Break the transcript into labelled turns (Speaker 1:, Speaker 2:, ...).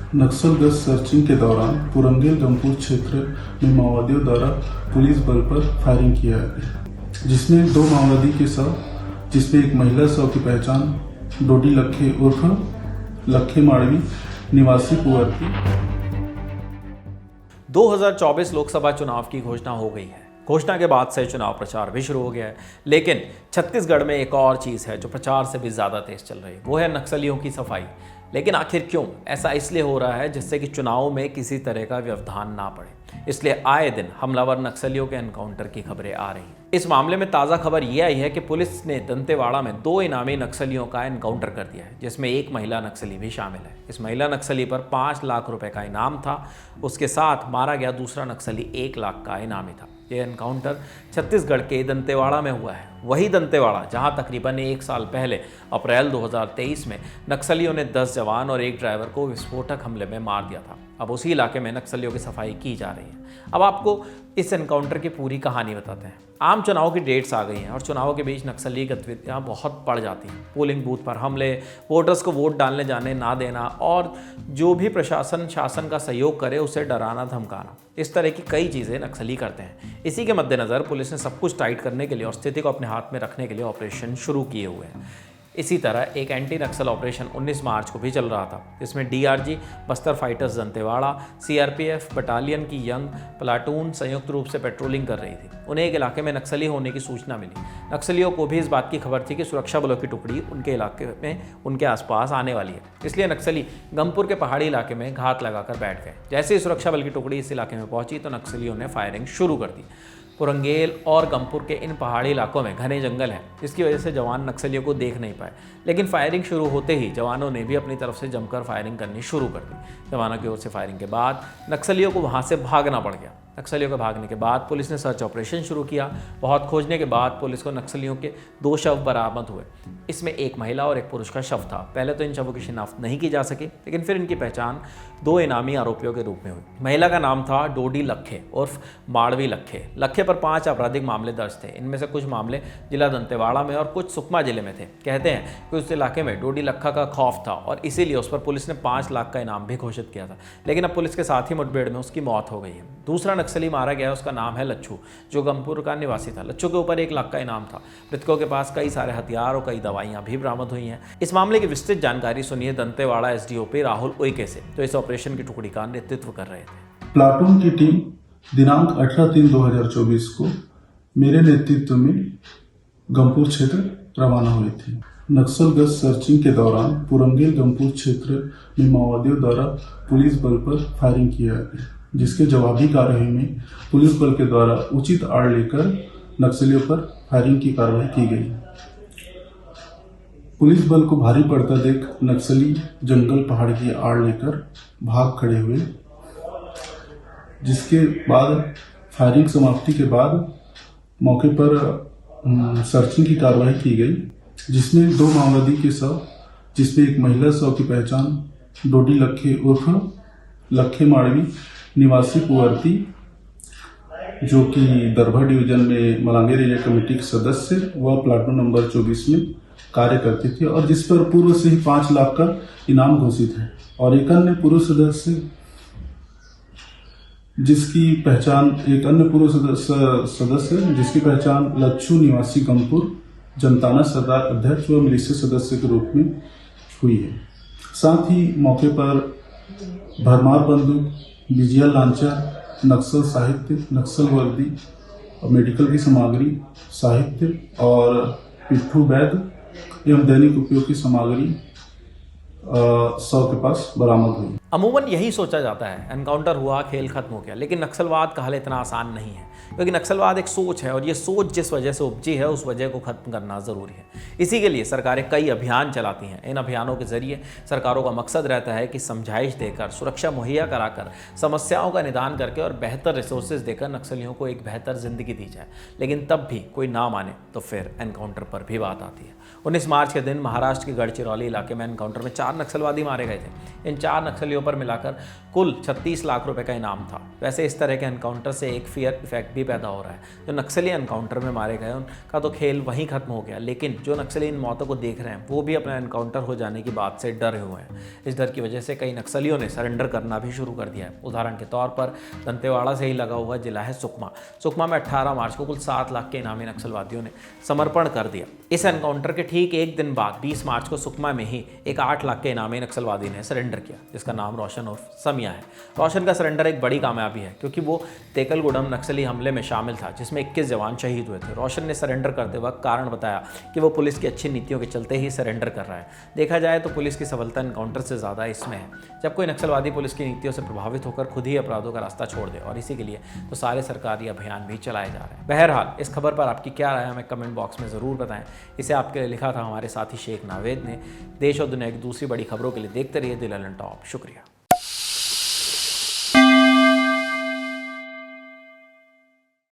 Speaker 1: नक्सलग्रस्त searching के दौरान पुरंगेल गंगपुर क्षेत्र में माओवादियों द्वारा पुलिस बल पर फायरिंग किया है, जिसमें 2 माओवादी के शव, जिसमें एक महिला शव की पहचान डोडी लखे उर्फ लखे माड़वी निवासी पुअर की।
Speaker 2: 2024 लोकसभा चुनाव की घोषणा हो गई है। घोषणा के बाद से चुनाव प्रचार भी शुरू हो गया है, लेकिन छत्तीसगढ़ में एक और चीज़ है जो प्रचार से भी ज़्यादा तेज चल रही है, वो है नक्सलियों की सफाई। लेकिन आखिर क्यों ऐसा इसलिए हो रहा है जिससे कि चुनाव में किसी तरह का व्यवधान ना पड़े, इसलिए आए दिन हमलावर नक्सलियों के एनकाउंटर की खबरें आ रही हैं। इस मामले में ताज़ा खबर यह आई है कि पुलिस ने दंतेवाड़ा में 2 इनामी नक्सलियों का एनकाउंटर कर दिया है, जिसमें एक महिला नक्सली भी शामिल है। इस महिला नक्सली पर 5 लाख रुपए का इनाम था। उसके साथ मारा गया दूसरा नक्सली 1 लाख का इनामी था। यह एनकाउंटर छत्तीसगढ़ के दंतेवाड़ा में हुआ है, वही दंतेवाड़ा जहां तकरीबन 1 साल पहले अप्रैल 2023 में नक्सलियों ने 10 जवान और एक ड्राइवर को विस्फोटक हमले में मार दिया था। अब उसी इलाके में नक्सलियों की सफाई की जा रही है। अब आपको इस एनकाउंटर की पूरी कहानी बताते हैं। आम चुनाव की डेट्स आ गई हैं और चुनाव के बीच नक्सली गतिविधियाँ बहुत बढ़ जाती हैं। पोलिंग बूथ पर हमले, वोटर्स को वोट डालने जाने ना देना और जो भी प्रशासन शासन का सहयोग करे उसे डराना धमकाना, इस तरह की कई चीज़ें नक्सली करते हैं। इसी के मद्देनज़र पुलिस ने सब कुछ टाइट करने के लिए और स्थिति को अपने हाथ में रखने के लिए ऑपरेशन शुरू किए हुए हैं। इसी तरह एक एंटी नक्सल ऑपरेशन 19 मार्च को भी चल रहा था, जिसमें DRG, Bastar fighters Dantewada, CRPF battalion की यंग प्लाटून संयुक्त रूप से पेट्रोलिंग कर रही थी। उन्हें एक इलाके में नक्सली होने की सूचना मिली। नक्सलियों को भी इस बात की खबर थी कि सुरक्षा बलों की टुकड़ी उनके इलाके में उनके आसपास आने वाली है, इसलिए नक्सली गंगपुर के पहाड़ी इलाके में घात लगाकर बैठ गए। जैसे ही सुरक्षा बल की टुकड़ी इस इलाके में पहुंची तो नक्सलियों ने फायरिंग शुरू कर दी। पुरंगेल और गंगपुर के इन पहाड़ी इलाकों में घने जंगल हैं, जिसकी वजह से जवान नक्सलियों को देख नहीं पाए, लेकिन फायरिंग शुरू होते ही जवानों ने भी अपनी तरफ से जमकर फायरिंग करनी शुरू कर दी। जवानों की ओर से फायरिंग के बाद नक्सलियों को वहां से भागना पड़ गया। नक्सलियों के भागने के बाद पुलिस ने सर्च ऑपरेशन शुरू किया। बहुत खोजने के बाद पुलिस को नक्सलियों के 2 शव बरामद हुए। इसमें एक महिला और एक पुरुष का शव था। पहले तो इन शवों की शिनाख्त नहीं की जा सकी, लेकिन फिर इनकी पहचान 2 इनामी आरोपियों के रूप में हुई। महिला का नाम था डोडी लखे उर्फ माड़वी लखे। लखे पर 5 आपराधिक मामले दर्ज थे। इनमें से कुछ मामले जिला दंतेवाड़ा में और कुछ सुकमा जिले में थे। कहते हैं कि उस इलाके में डोडी लखा का खौफ था और इसीलिए उस पर पुलिस ने 5 लाख का इनाम भी घोषित किया था, लेकिन अब पुलिस के साथ ही मुठभेड़ में उसकी मौत हो गई है। दूसरा नक्सली मारा गया, उसका नाम है लच्छू, जो गंगपुर का निवासी था। लच्छू के ऊपर 1 लाख का इनाम था। मृतकों के पास कई सारे हथियार और कई दवाइयां भी बरामद हुई हैं। इस मामले की विस्तृत जानकारी सुनिए दंतेवाड़ा एसडीओपी राहुल उइके से, जो इस ऑपरेशन की टुकड़ी का नेतृत्व कर रहे थे।
Speaker 1: प्लाटून की टीम दिनांक 18/3/2024 को मेरे नेतृत्व में गंगपुर क्षेत्र रवाना हुई थी। नक्सलग्रस्त सर्चिंग के दौरान पुरंगेल गंगपुर क्षेत्र में माओवादियों द्वारा पुलिस बल पर फायरिंग किया गया, जिसके जवाबी कार्रवाई में पुलिस बल के द्वारा उचित आड़ लेकर नक्सलियों पर फायरिंग की कार्रवाई की गई। पुलिस बल को भारी पड़ता देख नक्सली जंगल पहाड़ की आड़ लेकर भाग खड़े हुए, जिसके बाद फायरिंग समाप्ति के बाद मौके पर सर्चिंग की कार्रवाई की गई, जिसमें 2 माओवादी के शव, जिसमें एक महिला शव की पहचान डोडी लखे उर्फ लखे माड़वी निवासी पुअर्ती, जो कि दरभा डिवीजन में मलांगीर एरिया कमेटी के सदस्य व प्लाटून नंबर 24 में कार्य करती थी और जिस पर पूर्व से ही 5 लाख का इनाम घोषित है। और एक अन्य पूर्व सदस्य जिसकी पहचान जिसकी पहचान लच्छू निवासी गंगपुर जनताना सरदार अध्यक्ष व मिलिशिया सदस्य के रूप में हुई है। साथ ही मौके पर भरमार बंदूक, बिजिया लांचा, नक्सल साहित्य, नक्सल वर्दी और मेडिकल की सामग्री, साहित्य और पिट्ठू बैग एवं दैनिक उपयोग की सामग्री 100 के पास बरामद हुई।
Speaker 2: अमूमन यही सोचा जाता है, एनकाउंटर हुआ, खेल खत्म हो गया, लेकिन नक्सलवाद का हल इतना आसान नहीं है, क्योंकि नक्सलवाद एक सोच है और ये सोच जिस वजह से उपजी है उस वजह को खत्म करना ज़रूरी है। इसी के लिए सरकारें कई अभियान चलाती हैं। इन अभियानों के जरिए सरकारों का मकसद रहता है कि समझाइश देकर, सुरक्षा मुहैया कराकर, समस्याओं का निदान करके और बेहतर रिसोर्सेज देकर नक्सलियों को एक बेहतर जिंदगी दी जाए। लेकिन तब भी कोई ना माने तो फिर एनकाउंटर पर भी बात आती है। 19 मार्च के दिन महाराष्ट्र के गढ़चिरौली इलाके में एनकाउंटर में 4 नक्सलवादी मारे गए थे। इन 4 नक्सलियों नक्सलियों पर मिलाकर कुल 36 लाख रुपए का इनाम था। वैसे इस तरह के एनकाउंटर से एक फियर इफेक्ट भी पैदा हो रहा है। जो नक्सली एनकाउंटर में मारे गए उनका तो खेल वहीं खत्म हो गया, लेकिन जो नक्सली इन मौतों को देख रहे हैं वो भी अपना एनकाउंटर हो जाने की बात से डरे हुए हैं। इस डर की वजह से कई नक्सलियों ने सरेंडर करना भी शुरू कर दिया है। उदाहरण के तौर पर दंतेवाड़ा से ही लगा हुआ जिला है सुकमा। सुकमा में 18 मार्च को कुल 7 लाख के इनामी नक्सलवादियों ने समर्पण कर दिया। इस एनकाउंटर के ठीक एक दिन बाद 20 मार्च को सुकमा में ही एक 8 लाख के इनामी नक्सलवादी ने सरेंडर किया, जिसका नाम रोशन उर्फ समिया है। रोशन का सरेंडर एक बड़ी कामयाबी है क्योंकि वो तेकलगुडम नक्सली हमले में शामिल था जिसमें 21 जवान शहीद हुए थे। रोशन ने सरेंडर करते वक्त कारण बताया कि वो पुलिस की अच्छी नीतियों के चलते ही सरेंडर कर रहा है। देखा जाए तो पुलिस की सफलता एनकाउंटर से ज़्यादा इसमें है। जब कोई नक्सलवादी पुलिस की नीतियों से प्रभावित होकर खुद ही अपराधों का रास्ता छोड़ दे, और इसी के लिए तो सारे सरकारी अभियान भी चलाए जा रहे हैं। बहरहाल इस खबर पर आपकी क्या राय है हमें कमेंट बॉक्स में ज़रूर बताएं। इसे आपके लिए लिखा था हमारे साथी शेख नावेद ने। देश और दुनिया की दूसरी बड़ी खबरों के लिए देखते रहिए दिल एंड टॉप। शुक्रिया।